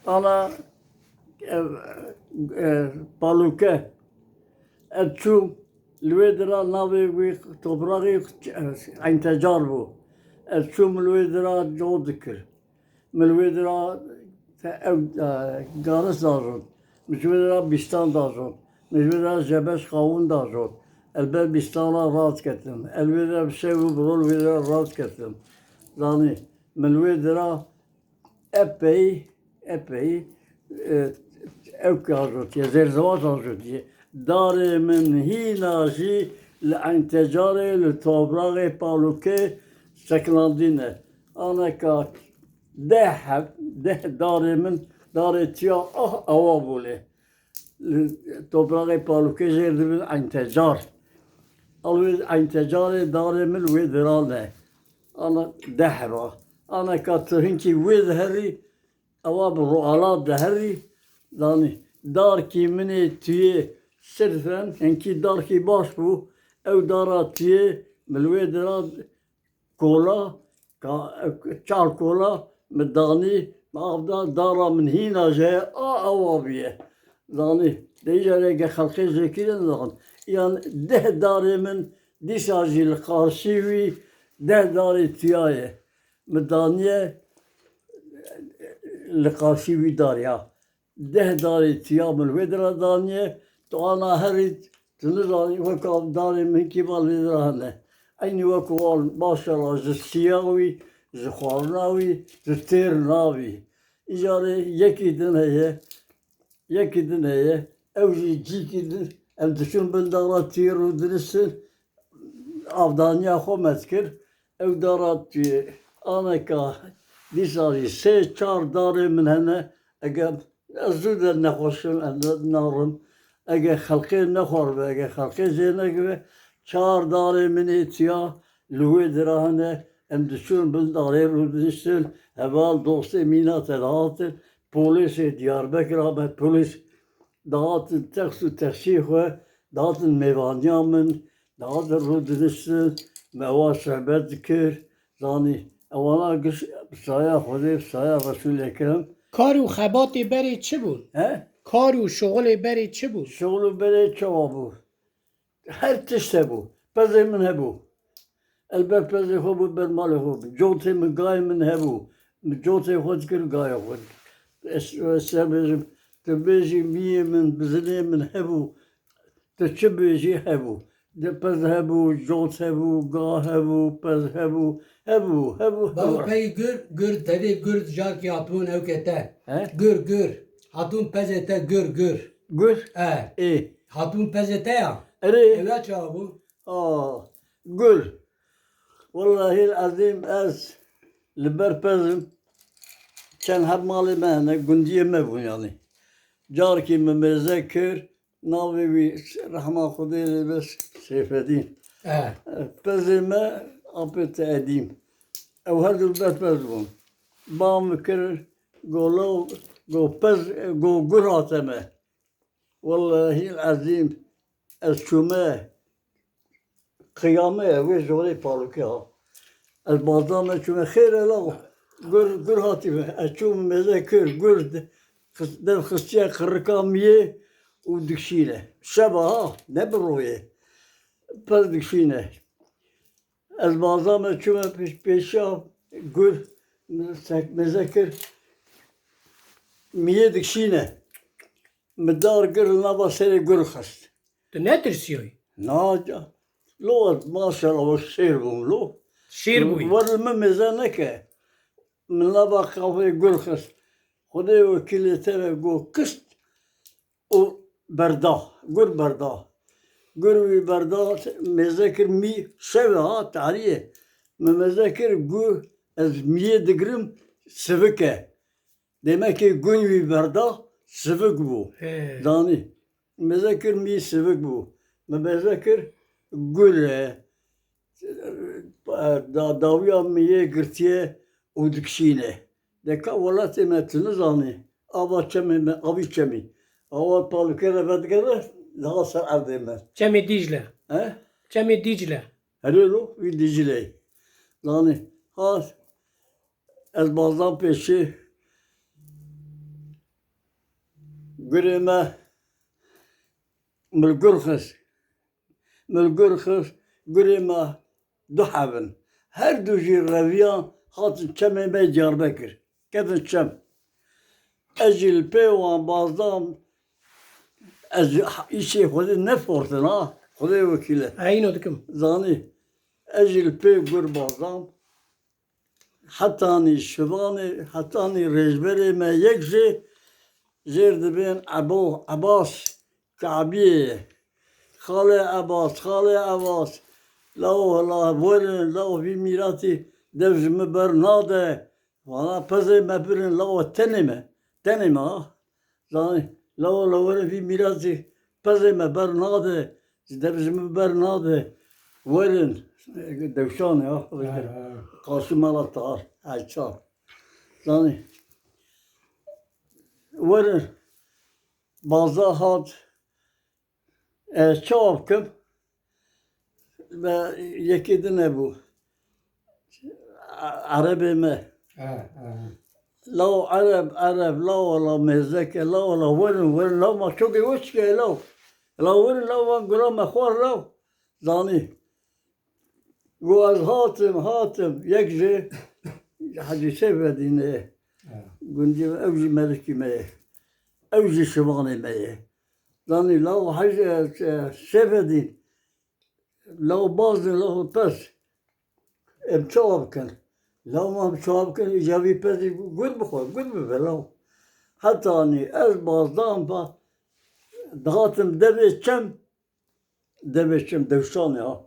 Ana baluke etçum lüvedra navi vi toprağı intecar bu. Etçum lüvedra jodikir. Lüvedra garas dazon. Lüvedra bistan dazon. Lüvedra jebeş kavun dazon. Elbet bistana rahat getirdim. Elveda bir şey bu, lüvedra rahat getirdim. Yani lüvedra epey ev hazırdı, zerzevat hazırdı. Darı min hinaji l'intecare le toprağı paluke seklandine. Anaka darı min darı tiya avabule. Toprağı paluke zerzemin intecar. Alvez intecar darı min vedrane. Ana dehra. Ana katırın ki vedheri avab rualat deheri. Yani dar ki mini tüye sirfen enki dar ki baş bu ev dara tüye melvedra kola çar kola medani avda dara min hina je avabiye yani deyjere ge halkı zekiren lan yani deh darimin disajil karşivi deh dari tüye medaniye لقاشي داريا ده داري تيام الودرا دانية تو أنا هريت تنزاني وكاب داري من كبال الودرا أيني وكوال ما شاء الله زسياوي زخارناوي زتيرناوي إجاري يكي دنيا أوجي جيكي دن أم تشون بندارا تيرو درسن أفدانيا خو مذكر أو دارات أنا كا Lisali se çar darı min hene ege azüde ne hoşun narım ege halkı ne horbe ege halkı zene gibi çar darı min itiya luhe dirahane em düşün bil darı rudistil heval dostu minat edatır polisi Diyarbakır Ahmet polis dağıtın teksu teksih ve dağıtın mevanyamen dağıtın rudistil meva şehbet dikir zani اولا گش سایه خودی سایه رسول اکرم کار و خبات بری چه بود؟ کار و شغل بری چه بود؟ شغل بره چه بود؟ هر تشته بود پزه من هبو البته پزه خود بود بر مال خود جوته من گای من هبو جوته خود کر گای خود استرابیزم تبیزی میه من بزنه من هبو تچه بیزی هبو پز هبو جوت هبو گاه هبو پز هبو Baba peki gür tabi gür jar ki hatun evkete. Gür. Hatun pezete gür. Gür? Hatun pezete ya. Evet çağı bu. Gür. Vallahi azim az liber pezim. Çen her mali mehne gündiye mevun yani. Jar ki memezekir navi vi rahma khudayla bes seyfedin. Pezime apet edim. او هر دو بس بون بام کر گولو گو پز گو گراتمه والله العظيم الشماء قيامه وجوري بالكها البازام شماء خير لا گر هاتمه اشوم مذكر گر در خصيه خرقاميه ودكشينه شبها نبرويه بس دكشينه البازام شماء پیشا گر مذكر ميه دكشينه مدار گر نبا سري گر خست Ne tırsıyor? ناجا لو ما شاء الله والشير بوم لو Şiir bu. ورمه مزانك من نبا خافي گر خست خدي وكيلي ترى جو كست و بردا گر بردا گر وي بردا مذكر مي شبه تعريه مذكر جو از ميه دگرم سفكه demek ki gün bir barda sıvık bu. Dani. Mezekir mi sıvık bu. Mezekir gül davya miye girtiye udukşine. Deka valatı metini zani. Ava çemi abi çemi. Ava palukere bedgere daha sar demer. Cemi Dicle. Cemi Dicle. Hello bir Dicle. Dani. Az bazdan peşi Gürüme Mülgürkız gürüme duhavın. Her duji reviyan hatın çememe Diyarbakır. Kedin çem. Ecil pevan bazdam işi Xwedê nefortin ha. Xwedê vekîle. Aynı dikim. Zanî ecil pê gur bazdam. Hetanî şivanê, hetanî rêjberê me yek jê jêr dibin Abbas Ka'biyê. Xalê Abbas. La werin, la vî mîratî dev ji min ber nade. Valla pezê me birin, la tenê me ha. Zanî, la werin vî mîratî pezê me ber nade. Dev ji min ber nade. Werin, dewşanê ha. Kasım mala tar, ayçar. Zanî, werin, baza hat, çawa bikim ve yekê din hebû. Erebê me. Law Ereb, law mêzeke, law werin, law ma çokê weşke law. Law werin, law van gula me xwar law. Zanî. Gu ez hatim, yek jê Hacı Seyfeddin'e. Gundi ev jî melekî me ye. Ev jî şivanê me ye. Zanî law Hacı Seyfeddin. Law bazin, law pes. Em çawa bikin. Law mam çawa bikin, icavî pesî gul bixwe, gul bibe law. Hetanî ez bazdam pa dihatim devê çem dewşanê ha.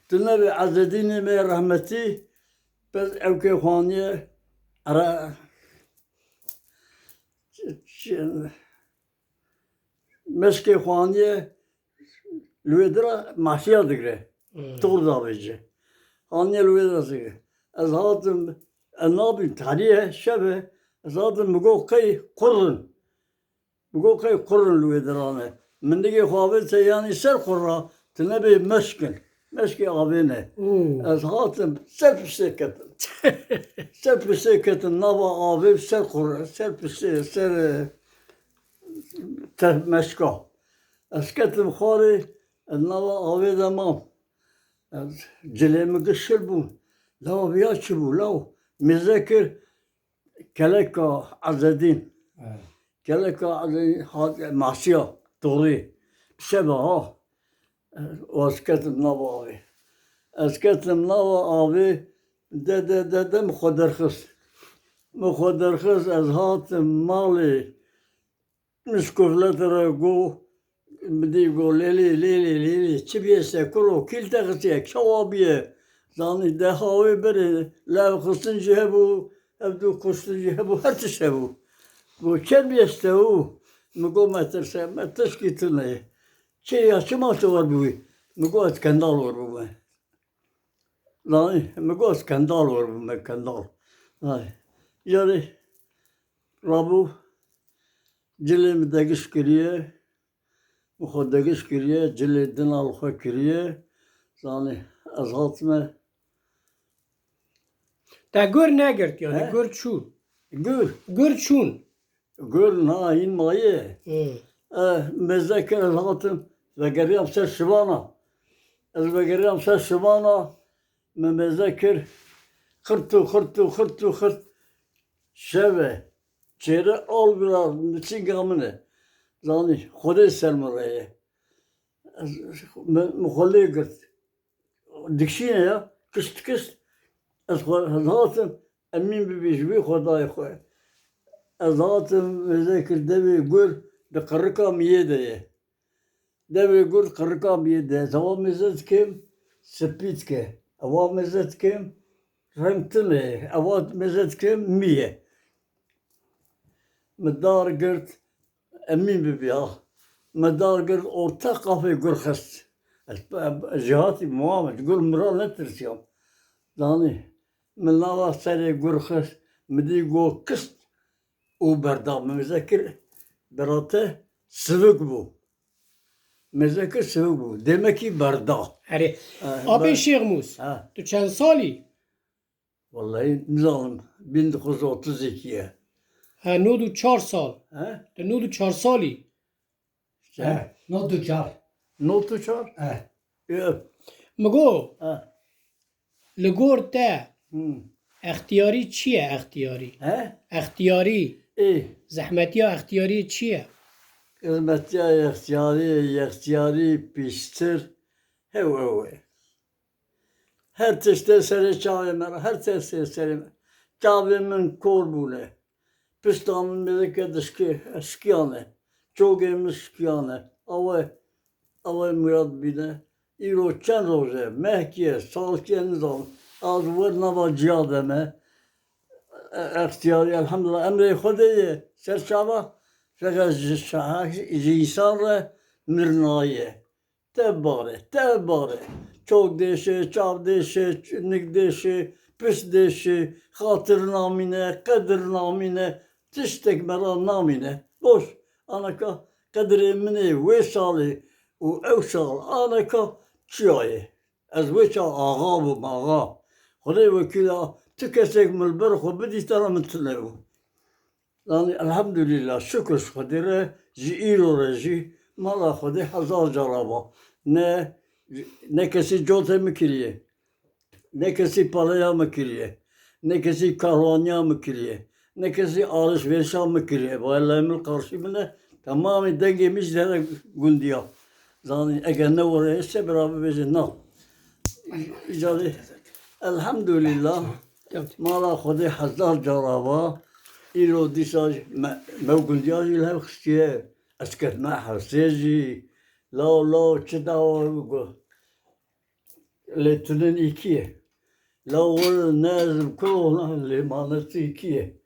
Tu nevê Ezzedînê me rehmetî pez evkê xwaniye meşkê xwaniye li wê dira mahşiya digre. Tur davêje. Xwaniye li wê dira digre. Ez hatim nabîm tarîye şevê ez hatim migot qey qurin. Migot qey qurin li wê dirane. Mindigê xwavê te yanî ser qurra tu nebê meşkin. Meşkê avê ne. Ez hatim ser pisê ketim. Ser pisê ketim nava avê ser qurra. Ser pisê, ser meşka. Ez ketim xwarê ez nava avê de mam. Ez cilê min gişir bû. Law viya çi bû law. Mêze kir keleka Ezzedîn. Keleka Ezzedîn hat mahşiya torî. Şeva ha. Ez ketim nava avê. Ez ketim nava avê de min xwe derxist. Min xwe derxist ez hatim malê miskovletira got midî got lêlê çi bîye sekuro kîl te xistiye çawa bîye. Zanî deha wê berê lev xistin jî hebû, ev dû kuştin jî hebû, her tişt hebû. Got çend bîye stewû. Min got me tirse, me tişkî tu neyê. Çi ma tu war bûyî? Min got ez kendal war bûme. Zanî, min got ez kendal war bûme, kendal. Yarî rabû cilê min degiş kiriye, min xwe degiş kiriye, cilê dina li xwe kiriye. Zanî, ez hatime Te gur negirt yani, gur çûn. Gur çûn. Gur na hîn maye. Mêzekir ez hatim vegeriyam ser şivana. Ez vegeriyam ser şivana min mêzekir xırt. Şeve çêre al biraz miçînga min e. Zanî Xwedê ser min rêye. Min xwe lê girt. Dikşîne ya, kist. Ez hatim emîn bibî ji wî xwedayê xwe. Ez hatim mêzekir devê gur di qirika miyê de ye. Devê gur qirika miyê de ye. Ez ava mêze dikim spî dike. Ava mêze dikim rengtin e. Ava mêze dikim mî ye. Min dar girt emîn bibî ha. Min dar girt orta qafê gur xist. Ez ji hatî muam ji gur miran netirsiyam. Zanî min nava serê gur xist midî got kist û berda. Mêzekir berate sivik bû. Mêzekir sivik bû. Demekî berda. Herê. Apê Şêxmûs, tu çend salî? Vallahi nizanim 1932'ye. ها 94 سال He? ده 94 سالی No duçar. Not uçar. Yok. مگو Ha. لگور te Hı. اختیاری چیه اختیاری He? اختیاری İyi. زحمتی ها اختیاری چیه Hizmetya ihtiyari piştir. Hev. Her teste sere çağırır, her teste sere. Çağırımın korbule. Pistamın meleke dışkı, skiyane. Çok emin skiyane. Ama Murat bine. İro çen roze, mehkiye, sağlıkçı zon. Az var nava cihademe. İhtiyari elhamdülillah emre Xudaye. Serçava. Fakat insan mirnaye. Tebare. Çok deşe, çav deşe, nik deşe, pis deşe, hatır namine, kadir namine, tiştek meran namine. Boş. Anaka kadri mine vesali u evsal anaka çiyaye. Ez veça ağa bu ağa. Xudaye vekila tükesek milber xu bidi tala mutlevu. Yani elhamdülillah şükür kadere zîro rezi mala Xudaye hazar caraba. Ne kesi cote mi kiriye, ne kesi paraya mı kiriye, ne kesi kahvanya mı kiriye, ne kesi alışverişe mı kiriye. Bu Allah'ın karşımına tamamen dengemiş de gündiya. Yani eğer ne oraya beraber bize ne? Yani elhamdülillah mala Xudaye hazar caraba. İro disaj mevgundiya ilham xtiye asket ma hasezi. La çedava letinin ikiye. La o nazım kolona limaneti ikiye.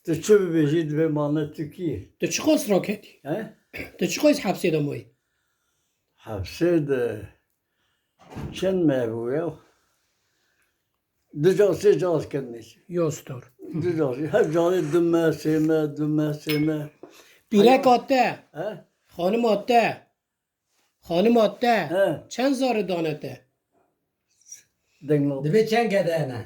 Te çöbe bejid ve maneti ikiye. ده چی خواست راکتی He? ده چی خواست حبسی دمایی Hapse de çen mevu ya. Dücası caz kendisi. یاستار Dücası. Hep canı dümme sevme. بیرک آته He? خانم آته He. چند زار دانته Denlo. Dibe çen gedene.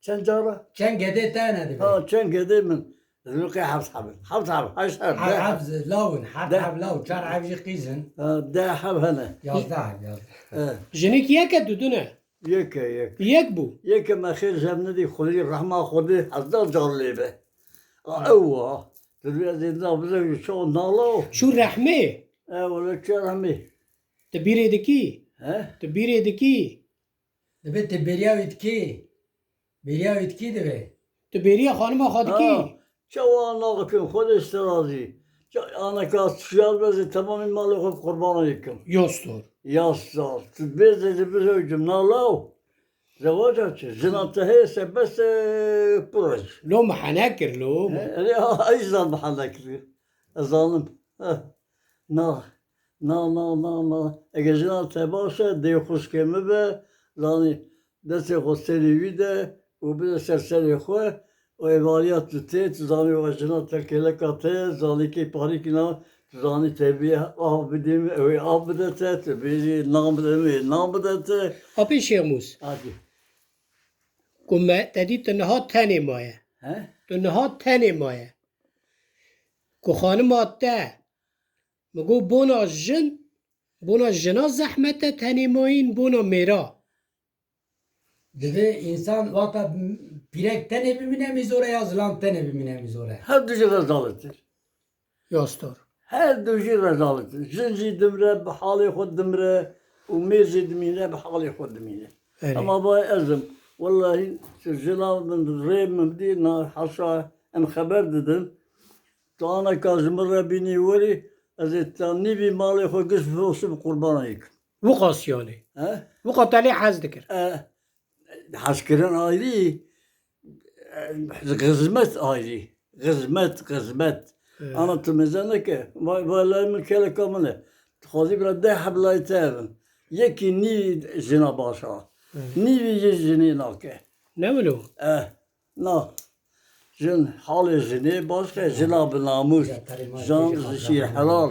Çen cara. Çen gede tane dibe. Ha çen gedemin. Zülke hafsabın. Haşar. Habz lavun, hab lav, çar habji qizin. ده حبهنه Yazda. جنیک یک دودونه یک یک بو یک ما خیر زمینه دی خودی رحمه خودی هزار جالبه اوه دنیا زنده بزرگ شو نالو شو رحمه ولی چه رحمه ده بیره دکی ها ده بیره دکی Dibe te beriya vitki. Beriya vitki dibe. ده بیری خانم خادکی چه وانا کن خود استرازی انا کاس شیار بزی تمامی مال خود قربان یکم یاستار یاسال بیزی بزرگم نالو زواج açı zinatı heyse bes proje لو محنکر لو يعني ايضا محلك اظالم نا اجازنا تباشا دي خوش كمه به زاني دسي خوستي ويدا وبدا سرسري خو وإيمانيات تتيت زاني وجنا تكلكاتي زاني كي باريكنا زاني تبي بديم او بدته تبي نام بدته آبی شیرموز عادي گمه دادی تنها تنی مایه ها تنها تنی مایه که خانم آته مگو بونا جنا زحمت تنی ماین بونا میرا Dibe insan vaka pirek tene bimine mizore yazılan tene bimine mizore. her düzey rezalettir. یاستار Her düzey rezalettir. Zinci dimre, bihali khud dimre, umirci dimine, bihali khud dimine. Evet. Ama bu ezim, vallahi Cenab-ı Rey mebdi na haşa em haber dedim. Tana kazımı Rabbini veri, azettan nibi mali khud gısfı olsun kurbanayık. وقاس یانی Ha? وقات علی حز دکر Haskeren ayrı, hizmet ayrı. Hizmet. Anlatımızda ki, vallahi mülkele kamını. Xazi bir de hablayı tevin. Yeki ni zina başa. Ni bir zini nake. نه ولو Na. Jin hali zini başka, zina bir namus. Can zişir helal.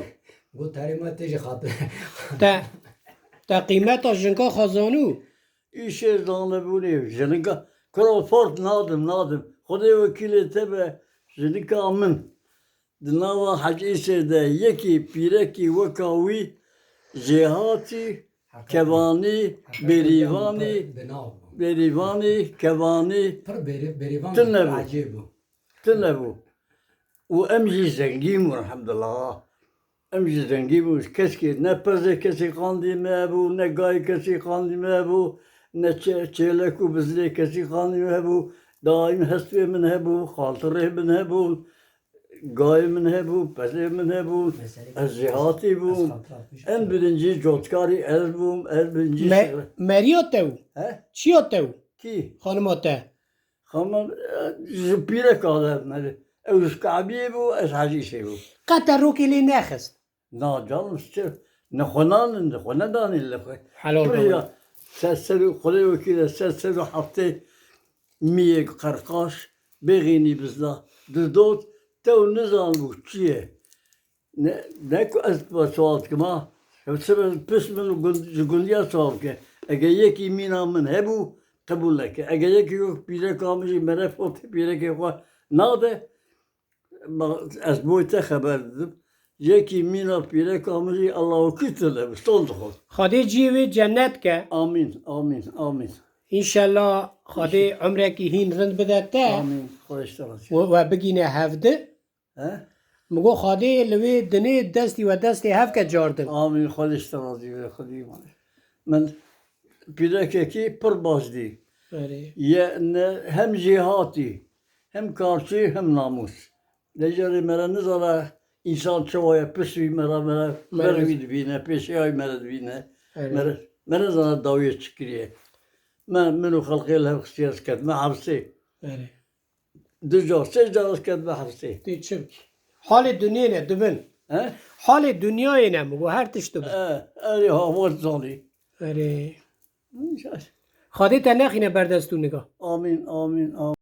Bu tarimat teji hatır. تا قیمت جنگا خزانو İşe zanlı bu ne? Jinika. Kral fort nadım. Xudi vekili tebe. جنکا من دناوا حجیسه ده یکی پیرکی وکاوی جهاتی کبانی بریوانی بریوانی کبانی پر بریوان تنبو. عجیب بو. تنبو و امجی زنگیم الحمدلله امجی زنگیم کسی نه پزه کسی خاندی مهبو نه گای کسی خاندی مهبو نه چهلکو بزلی کسی خاندی مهبو daim hesbi min hebu, xaltırı min hebu, gay min hebu, peze min hebu, ez cihati bu. En birinci cotkari ez bu, en birinci مریو تو He? چیو تو Ki? خانما ته Ama pire kadar meri. Ev Kabe'ye bu, ez hacı şey bu. قطع روکی لی نخست Na canım işte, ne konanın, ne konadan ille koy. حلال Buraya sesleri, kolay okuyla sesleri hafta miye karkaş, beğeni bizde. Düzdot, tev nizam bu çiye. Ne ku ez suat kima, sebep pismin gundiya suat ke. Eğer yeki mina min hebu, kabul leke. Eğer yeki yok pire kamışı merefot pire ke koy. Nade, ez boyta haber dedim. Yeki mina pire kamışı Allah'u kütüle, stoldu. خدای جیوی جنت که Amin, amin, amin. انشالله خدای عمره کی هین رند بده ته Amin. Kolesterol. و بگینه هفته He? مگو خدای لوی دنی دستی و دستی هف که جاردن Amin. Kolesterol diyor. Kudayım. Ben pidekeki pır bazdı. آره Hem cihati, hem karşı, hem namus. Decari mereniz ala insan çoğaya püsü meravid bine, peşi ay mered bine. آره Merez ana davaya çıkırıyor. Menu halkıyla hıksiyaz ketme hapsi. آره Düzca, secde ketme hapsi. دی چه بکی حال دنیا نه دبن He? حال دنیای نه مگو هر تش دبن Eri hava zali. آره خدای تا نخینه بردستون نگاه Amin, amin, amin.